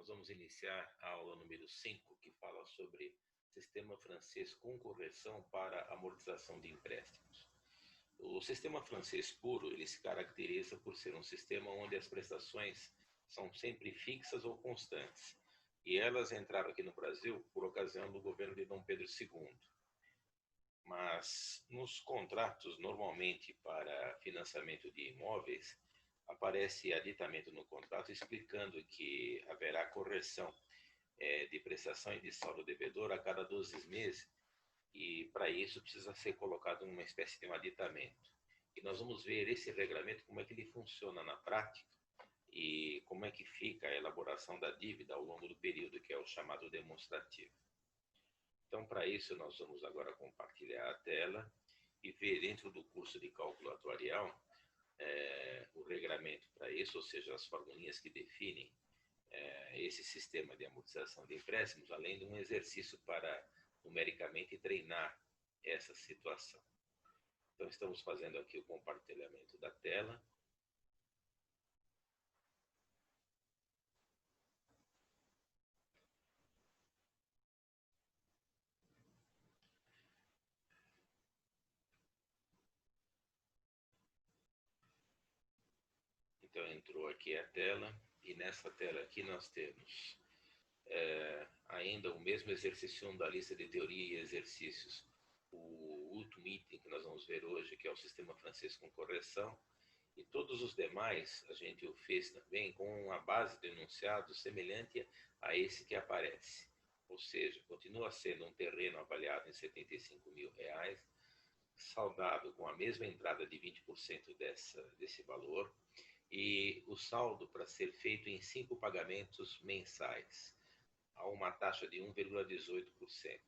Nós vamos iniciar a aula número 5, que fala sobre sistema francês com correção para amortização de empréstimos. O sistema francês puro, ele se caracteriza por ser um sistema onde as prestações são sempre fixas ou constantes. E elas entraram aqui no Brasil por ocasião do governo de Dom Pedro II. Mas nos contratos, normalmente para financiamento de imóveis, aparece aditamento no contrato explicando que haverá correção de prestação e de saldo devedor a cada 12 meses, e para isso precisa ser colocado uma espécie de um aditamento. E nós vamos ver esse regulamento, como é que ele funciona na prática e como é que fica a elaboração da dívida ao longo do período, que é o chamado demonstrativo. Então, para isso, nós vamos agora compartilhar a tela e ver dentro do curso de cálculo atuarial o regulamento para isso, ou seja, as formulinhas que definem esse sistema de amortização de empréstimos, além de um exercício para numericamente treinar essa situação. Então, estamos fazendo aqui o compartilhamento da tela. Então, entrou aqui a tela, e nessa tela aqui nós temos ainda o mesmo exercício 1 da lista de teoria e exercícios, o último item que nós vamos ver hoje, que é o sistema francês com correção, e todos os demais a gente o fez também com uma base de enunciado semelhante a esse que aparece. Ou seja, continua sendo um terreno avaliado em R$75 mil, saldado com a mesma entrada de 20% desse valor, e o saldo para ser feito em 5 pagamentos mensais, a uma taxa de 1,18%.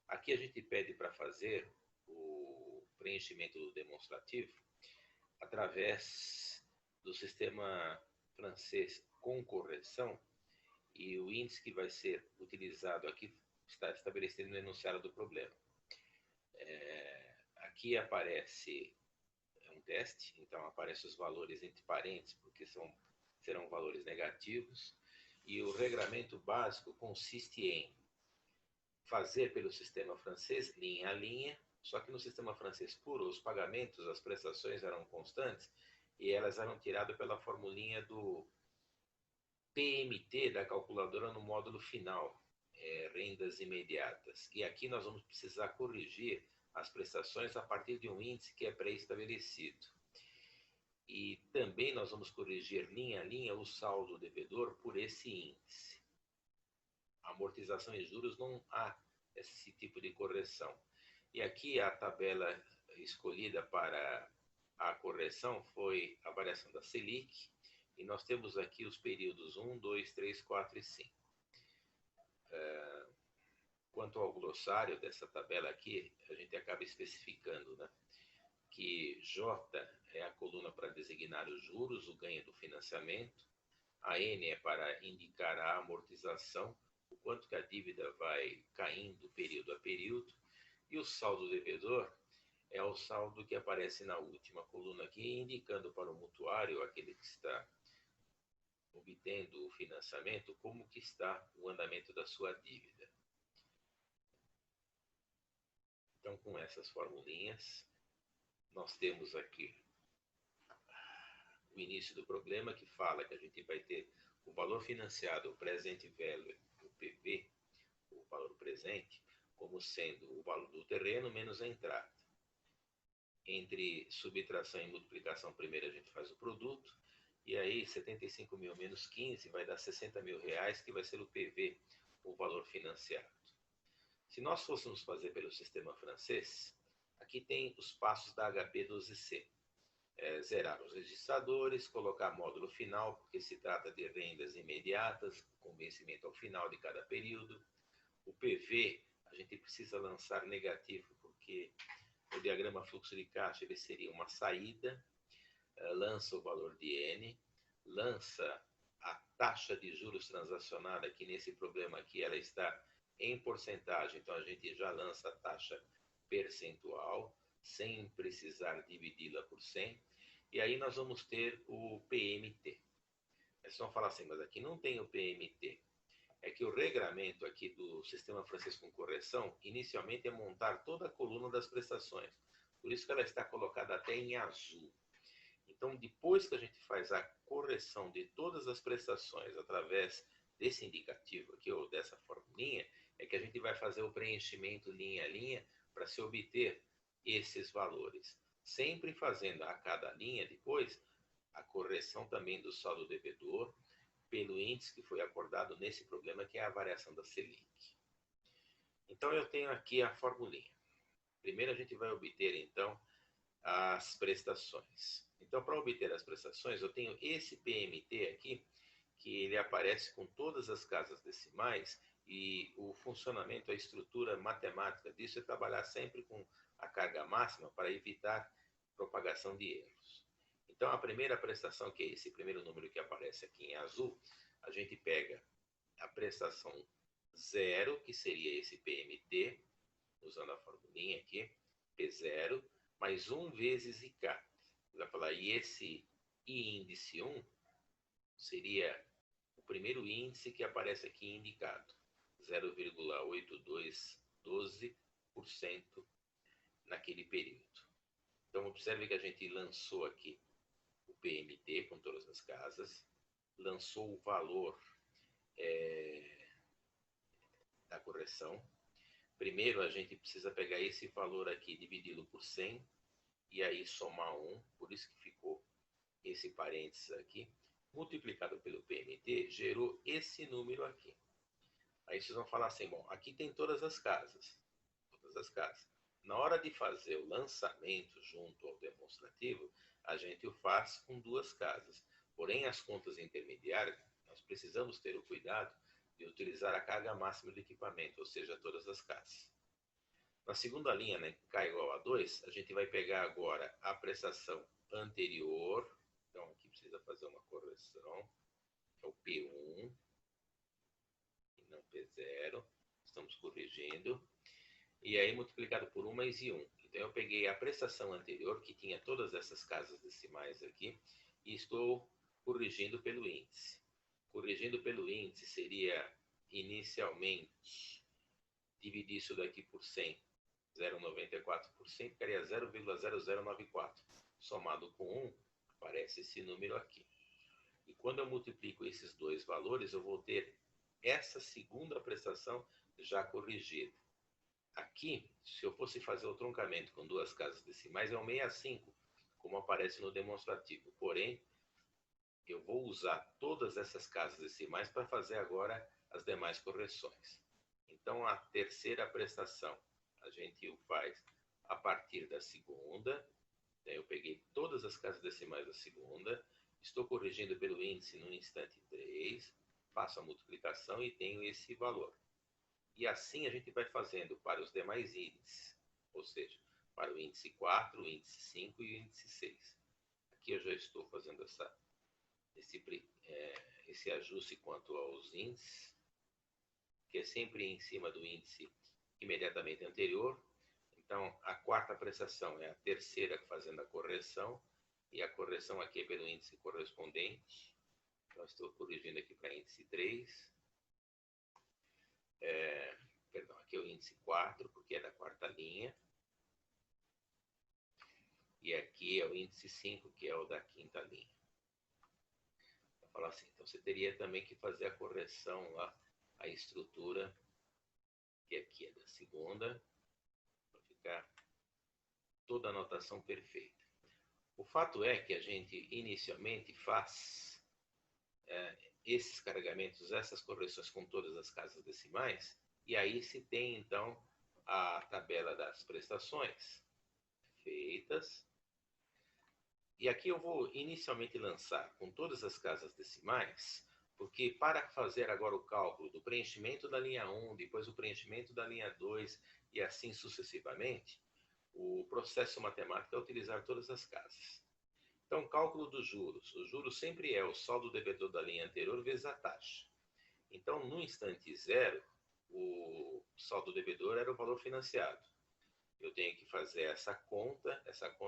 Aqui a gente pede para fazer o preenchimento do demonstrativo através do sistema francês com correção, e o índice que vai ser utilizado aqui está estabelecido no enunciado do problema. Aqui aparece um teste, então aparecem os valores entre parênteses, porque serão valores negativos, e o regulamento básico consiste em fazer pelo sistema francês linha a linha, só que no sistema francês puro os pagamentos, as prestações eram constantes e elas eram tiradas pela formulinha do PMT da calculadora no módulo final, rendas imediatas. E aqui nós vamos precisar corrigir as prestações a partir de um índice que é pré-estabelecido. E também nós vamos corrigir linha a linha o saldo devedor por esse índice. Amortização e juros não há esse tipo de correção. E aqui a tabela escolhida para a correção foi a variação da Selic, e nós temos aqui os períodos 1, 2, 3, 4 e 5. Quanto ao glossário dessa tabela aqui, a gente acaba especificando, né, que J é a coluna para designar os juros, o ganho do financiamento, a N é para indicar a amortização, o quanto que a dívida vai caindo período a período, e o saldo devedor é o saldo que aparece na última coluna aqui, indicando para o mutuário, aquele que está obtendo o financiamento, como que está o andamento da sua dívida. Então, com essas formulinhas, nós temos aqui o início do problema, que fala que a gente vai ter o valor financiado, o present value, o PV, o valor presente, como sendo o valor do terreno menos a entrada. Entre subtração e multiplicação, primeiro a gente faz o produto, e aí 75 mil menos 15 vai dar 60 mil reais, que vai ser o PV, o valor financiado. Se nós fôssemos fazer pelo sistema francês, aqui tem os passos da HP 12C. Zerar os registradores, colocar módulo final, porque se trata de rendas imediatas, com vencimento ao final de cada período. O PV, a gente precisa lançar negativo, porque o diagrama fluxo de caixa ele seria uma saída, lança o valor de N, lança a taxa de juros transacionada, que nesse problema aqui ela está em porcentagem, então a gente já lança a taxa percentual, sem precisar dividi-la por 100, e aí nós vamos ter o PMT. Eles vão falar assim, mas aqui não tem o PMT. é que o regramento aqui do Sistema Francês com Correção, inicialmente é montar toda a coluna das prestações. Por isso que ela está colocada até em azul. Então, depois que a gente faz a correção de todas as prestações através desse indicativo aqui, ou dessa formulinha, é que a gente vai fazer o preenchimento linha a linha para se obter esses valores. Sempre fazendo a cada linha depois a correção também do saldo devedor pelo índice que foi acordado nesse problema, que é a variação da Selic. Então, eu tenho aqui a formulinha. Primeiro, a gente vai obter, então, as prestações. Então, para obter as prestações, eu tenho esse PMT aqui, que ele aparece com todas as casas decimais, e o funcionamento, a estrutura matemática disso é trabalhar sempre com a carga máxima para evitar propagação de erros. Então, a primeira prestação, que é esse primeiro número que aparece aqui em azul, a gente pega a prestação 0, que seria esse PMT, usando a formulinha aqui, P0, mais 1 vezes IK. Vai falar, e esse I índice 1 seria o primeiro índice que aparece aqui indicado, 0,8212% naquele período. Então, observe que a gente lançou aqui o PMT com todas as casas, lançou o valor da correção. Primeiro, a gente precisa pegar esse valor aqui, dividi-lo por 100, e aí somar 1, por isso que ficou esse parênteses aqui, multiplicado pelo PMT, gerou esse número aqui. Aí vocês vão falar assim, bom, aqui tem todas as casas. Na hora de fazer o lançamento junto ao demonstrativo, a gente o faz com 2 casas. Porém, as contas intermediárias, nós precisamos ter o cuidado de utilizar a carga máxima do equipamento, ou seja, todas as casas. Na segunda linha, né, K igual a 2, a gente vai pegar agora a prestação anterior. Então, aqui precisa fazer uma correção. É o P1 e não P0. Estamos corrigindo. E aí, multiplicado por 1 mais I1. Então, eu peguei a prestação anterior, que tinha todas essas casas decimais aqui, e estou corrigindo pelo índice. Corrigindo pelo índice seria, inicialmente, dividir isso daqui por 100, 0,94%, ficaria 0,0094. Somado com 1, aparece esse número aqui. E quando eu multiplico esses dois valores, eu vou ter essa segunda prestação já corrigida. Aqui, se eu fosse fazer o troncamento com 2 casas decimais, é um 65, como aparece no demonstrativo. Porém, eu vou usar todas essas casas decimais para fazer agora as demais correções. Então, a terceira prestação, a gente o faz a partir da segunda. Eu peguei todas as casas decimais da segunda, estou corrigindo pelo índice no instante 3, faço a multiplicação e tenho esse valor. E assim a gente vai fazendo para os demais índices, ou seja, para o índice 4, o índice 5 e o índice 6. Aqui eu já estou fazendo esse ajuste quanto aos índices, que é sempre em cima do índice imediatamente anterior. Então, a quarta prestação é a terceira fazendo a correção, e a correção aqui é pelo índice correspondente. Então, estou corrigindo aqui para índice 3. Perdão, aqui é o índice 4, porque é da quarta linha. E aqui é o índice 5, que é o da quinta linha. Vou falar assim, então você teria também que fazer a correção lá, a estrutura, que aqui é da segunda, para ficar toda a notação perfeita. O fato é que a gente inicialmente faz esses carregamentos, essas correções com todas as casas decimais, e aí se tem então a tabela das prestações feitas. E aqui eu vou inicialmente lançar com todas as casas decimais, porque para fazer agora o cálculo do preenchimento da linha 1, depois o preenchimento da linha 2 e assim sucessivamente, o processo matemático é utilizar todas as casas. Então, cálculo dos juros. O juro sempre é o saldo devedor da linha anterior vezes a taxa. Então, no instante zero, o saldo devedor era o valor financiado. Eu tenho que fazer essa conta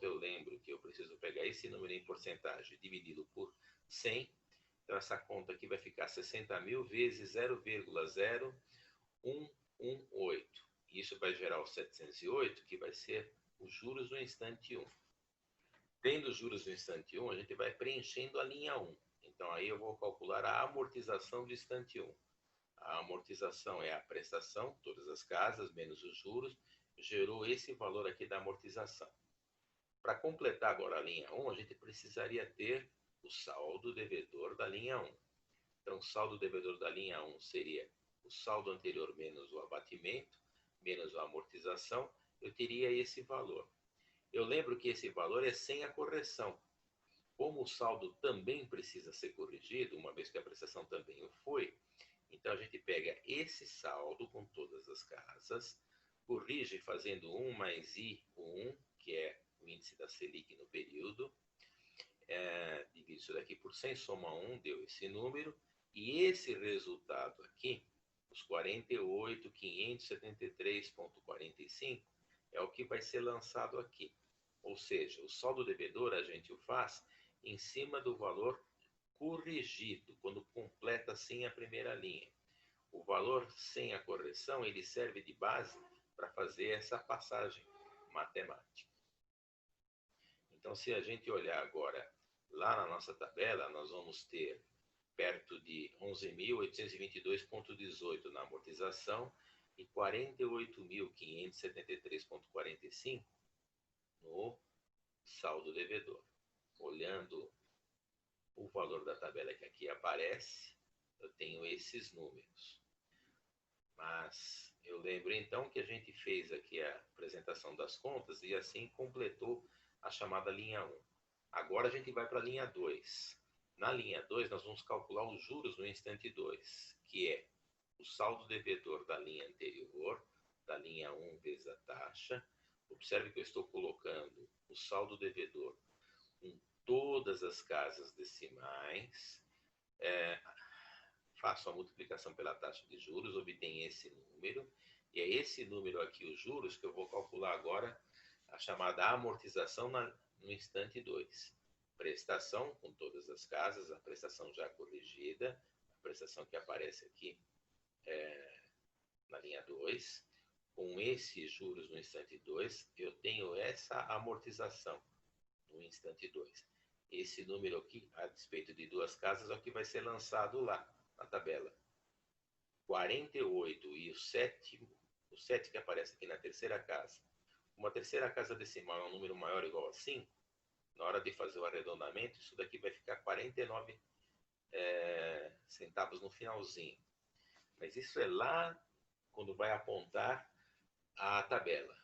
eu lembro que eu preciso pegar esse número em porcentagem, dividi-lo por 100, Então, essa conta aqui vai ficar 60.000 vezes 0,0118. Isso vai gerar os 708, que vai ser os juros no instante 1. Tendo os juros no instante 1, a gente vai preenchendo a linha 1. Então, aí eu vou calcular a amortização do instante 1. A amortização é a prestação, todas as casas, menos os juros, gerou esse valor aqui da amortização. Para completar agora a linha 1, a gente precisaria ter o saldo devedor da linha 1. Então, o saldo devedor da linha 1 seria o saldo anterior menos o abatimento, menos a amortização, eu teria esse valor. Eu lembro que esse valor é sem a correção. Como o saldo também precisa ser corrigido, uma vez que a prestação também o foi, então a gente pega esse saldo com todas as casas, corrige fazendo 1 mais I1, que é o índice da Selic no período, divide isso daqui por 100, soma 1, deu esse número, e esse resultado aqui, os 48.573,45, é o que vai ser lançado aqui. Ou seja, o saldo devedor a gente o faz em cima do valor corrigido, quando completa assim a primeira linha. O valor sem a correção, ele serve de base para fazer essa passagem matemática. Então, se a gente olhar agora lá na nossa tabela, nós vamos ter perto de 11.822,18 na amortização e 48.573,45 no saldo devedor. Olhando o valor da tabela que aqui aparece, eu tenho esses números. Mas eu lembro então que a gente fez aqui a apresentação das contas e assim completou a chamada linha 1. Agora a gente vai para a linha 2. Na linha 2 nós vamos calcular os juros no instante 2, que é o saldo devedor da linha anterior, da linha 1 vezes a taxa. Observe que eu estou colocando o saldo devedor com todas as casas decimais, faço a multiplicação pela taxa de juros, obtenho esse número, e é esse número aqui, os juros, que eu vou calcular agora a chamada amortização no instante 2. Prestação com todas as casas, a prestação já corrigida, a prestação que aparece aqui na linha 2. Com esses juros no instante 2, eu tenho essa amortização no instante 2. Esse número aqui, a despeito de duas casas, é o que vai ser lançado lá na tabela. 48 e o 7 que aparece aqui na terceira casa. Uma terceira casa decimal é um número maior ou igual a 5, na hora de fazer o arredondamento, isso daqui vai ficar 49 centavos no finalzinho. Mas isso é lá quando vai apontar a tabela.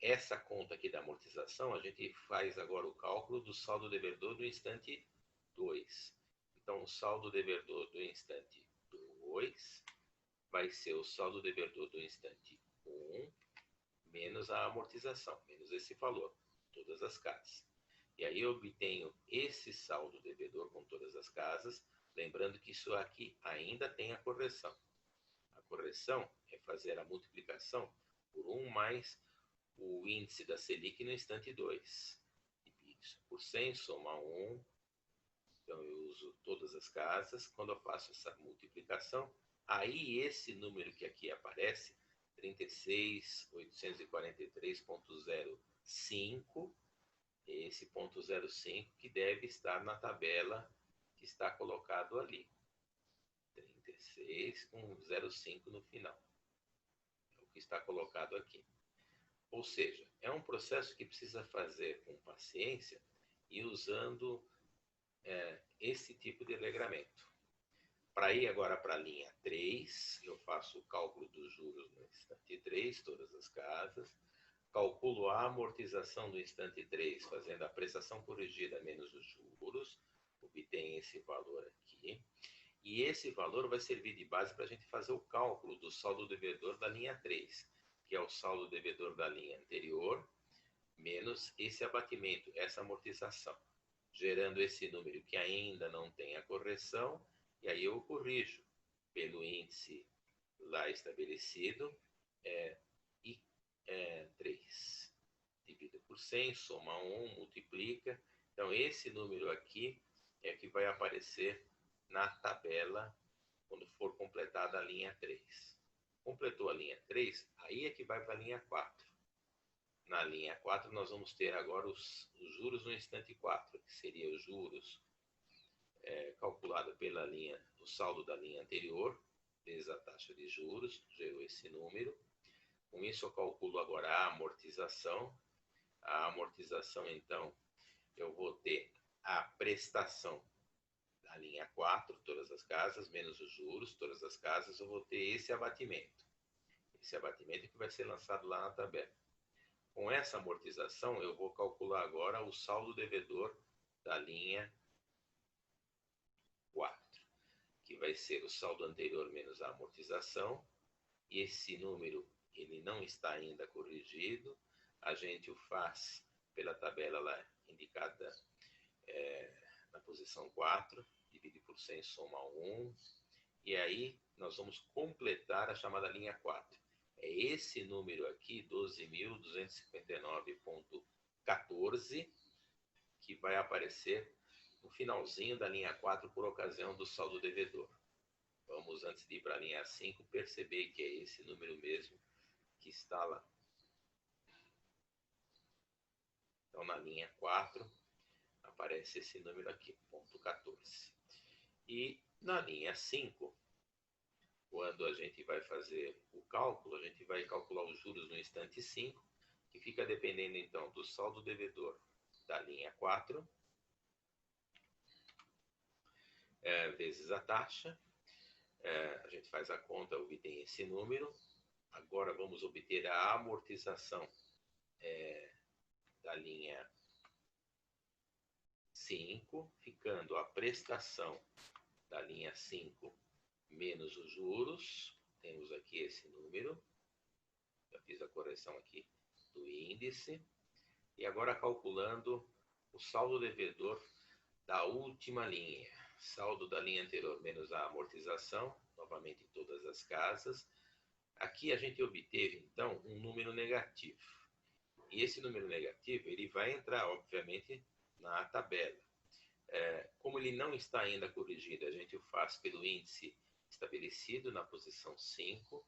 Essa conta aqui da amortização, a gente faz agora o cálculo do saldo devedor do instante 2. Então, o saldo devedor do instante 2 vai ser o saldo devedor do instante 1 menos a amortização, menos esse valor, todas as casas. E aí eu obtenho esse saldo devedor com todas as casas, lembrando que isso aqui ainda tem a correção. A correção é fazer a multiplicação por 1 mais o índice da Selic no instante 2. Divide isso por 100, soma 1. Então eu uso todas as casas. Quando eu faço essa multiplicação, aí esse número que aqui aparece, 36.843,05, esse ponto 05 que deve estar na tabela que está colocado ali. 36 com 05 no final. É o que está colocado aqui. Ou seja, é um processo que precisa fazer com paciência e usando esse tipo de regramento. Para ir agora para a linha 3, eu faço o cálculo dos juros no instante 3, todas as casas, calculo a amortização do instante 3, fazendo a prestação corrigida menos os juros, obtenho esse valor aqui, e esse valor vai servir de base para a gente fazer o cálculo do saldo devedor da linha 3, que é o saldo devedor da linha anterior, menos esse abatimento, essa amortização, gerando esse número que ainda não tem a correção, e aí eu corrijo pelo índice lá estabelecido, I3. Divide por 100, soma 1, multiplica. Então, esse número aqui é que vai aparecer na tabela quando for completada a linha 3. Completou a linha 3, aí é que vai para a linha 4. Na linha 4 nós vamos ter agora os juros no instante 4, que seria os juros calculado pela linha, o saldo da linha anterior, vezes a taxa de juros, gerou esse número. Com isso eu calculo agora a amortização. A amortização, então, eu vou ter a prestação da linha 4, todas as casas, menos os juros, todas as casas, eu vou ter esse abatimento. Esse abatimento que vai ser lançado lá na tabela. Com essa amortização, eu vou calcular agora o saldo devedor da linha 4, que vai ser o saldo anterior menos a amortização. E esse número, ele não está ainda corrigido. A gente o faz pela tabela lá indicada na posição 4, divide por 100, soma 1. E aí nós vamos completar a chamada linha 4. É esse número aqui, 12.259,14, que vai aparecer no finalzinho da linha 4 por ocasião do saldo devedor. Vamos, antes de ir para a linha 5, perceber que é esse número mesmo que está lá. Então, na linha 4, aparece esse número aqui, ponto 14. E na linha 5, quando a gente vai fazer o cálculo, a gente vai calcular os juros no instante 5, que fica dependendo, então, do saldo devedor da linha 4, vezes a taxa. A gente faz a conta, obtém esse número. Agora vamos obter a amortização da linha 5, ficando a prestação da linha 5 menos os juros. Temos aqui esse número. Já fiz a correção aqui do índice. E agora calculando o saldo devedor da última linha. Saldo da linha anterior menos a amortização, novamente em todas as casas. Aqui a gente obteve, então, um número negativo. E esse número negativo, ele vai entrar, obviamente, na tabela. Como ele não está ainda corrigido, a gente o faz pelo índice estabelecido na posição 5.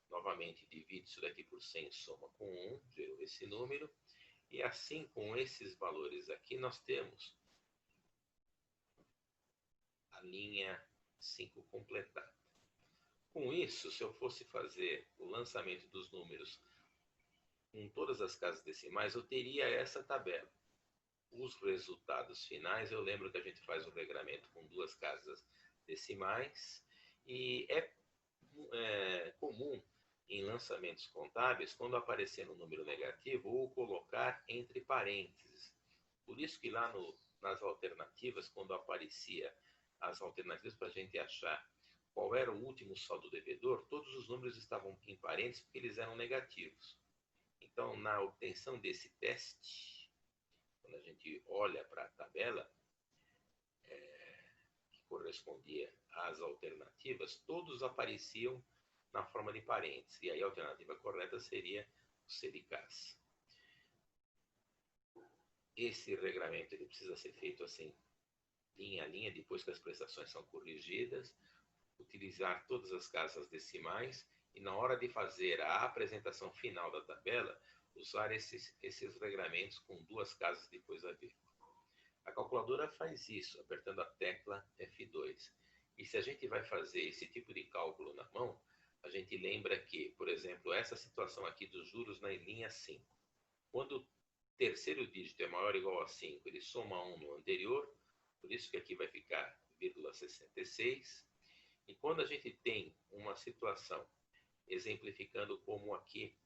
Novamente, divide isso daqui por 100, soma com 1, gerou esse número. E assim, com esses valores aqui, nós temos a linha 5 completada. Com isso, se eu fosse fazer o lançamento dos números com todas as casas decimais, eu teria essa tabela. Os resultados finais, eu lembro que a gente faz o regramento com 2 casas decimais, e é comum em lançamentos contábeis, quando aparecer um número negativo, ou colocar entre parênteses. Por isso que lá nas alternativas, quando aparecia as alternativas para a gente achar qual era o último saldo devedor, todos os números estavam em parênteses porque eles eram negativos. Então, na obtenção desse teste, quando a gente olha para a tabela que correspondia às alternativas, todos apareciam na forma de parênteses. E aí a alternativa correta seria o C de casa. Esse regramento ele precisa ser feito assim, linha a linha, depois que as prestações são corrigidas, utilizar todas as casas decimais e na hora de fazer a apresentação final da tabela, usar esses regramentos com 2 casas depois da vírgula. A calculadora faz isso, apertando a tecla F2. E se a gente vai fazer esse tipo de cálculo na mão, a gente lembra que, por exemplo, essa situação aqui dos juros na linha 5. Quando o terceiro dígito é maior ou igual a 5, ele soma 1 no anterior, por isso que aqui vai ficar 0,66. E quando a gente tem uma situação, exemplificando como aqui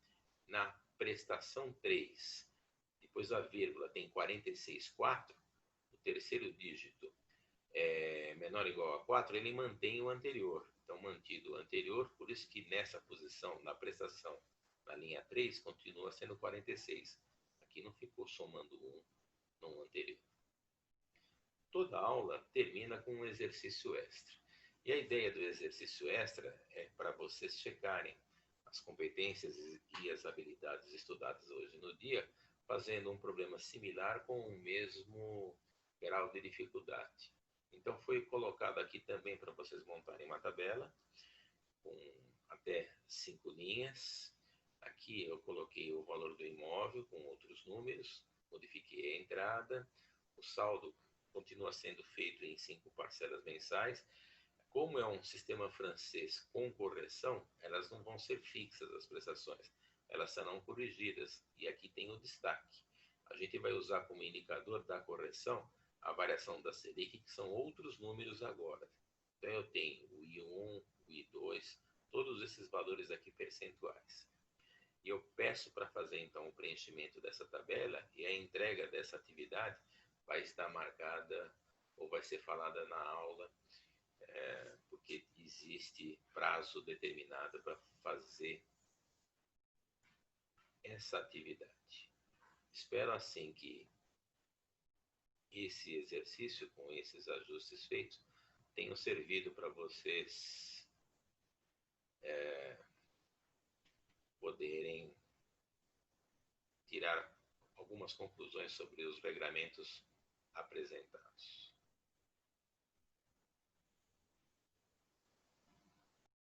na prestação 3, depois da vírgula tem 46,4, o terceiro dígito é menor ou igual a 4, ele mantém o anterior. Então, mantido o anterior, por isso que nessa posição, na prestação, na linha 3, continua sendo 46. Aqui não ficou somando 1 no anterior. Toda aula termina com um exercício extra. E a ideia do exercício extra é para vocês checarem as competências e as habilidades estudadas hoje no dia, fazendo um problema similar com o mesmo grau de dificuldade. Então foi colocado aqui também para vocês montarem uma tabela com até 5 linhas. Aqui eu coloquei o valor do imóvel com outros números, modifiquei a entrada, o saldo continua sendo feito em 5 parcelas mensais. Como é um sistema francês com correção, elas não vão ser fixas as prestações, elas serão corrigidas. E aqui tem o destaque. A gente vai usar como indicador da correção a variação da Selic, que são outros números agora. Então eu tenho o I1, o I2, todos esses valores aqui percentuais. E eu peço para fazer então o preenchimento dessa tabela e a entrega dessa atividade vai estar marcada ou vai ser falada na aula, porque existe prazo determinado para fazer essa atividade. Espero assim que esse exercício com esses ajustes feitos tenham servido para vocês poderem tirar algumas conclusões sobre os regramentos apresentados.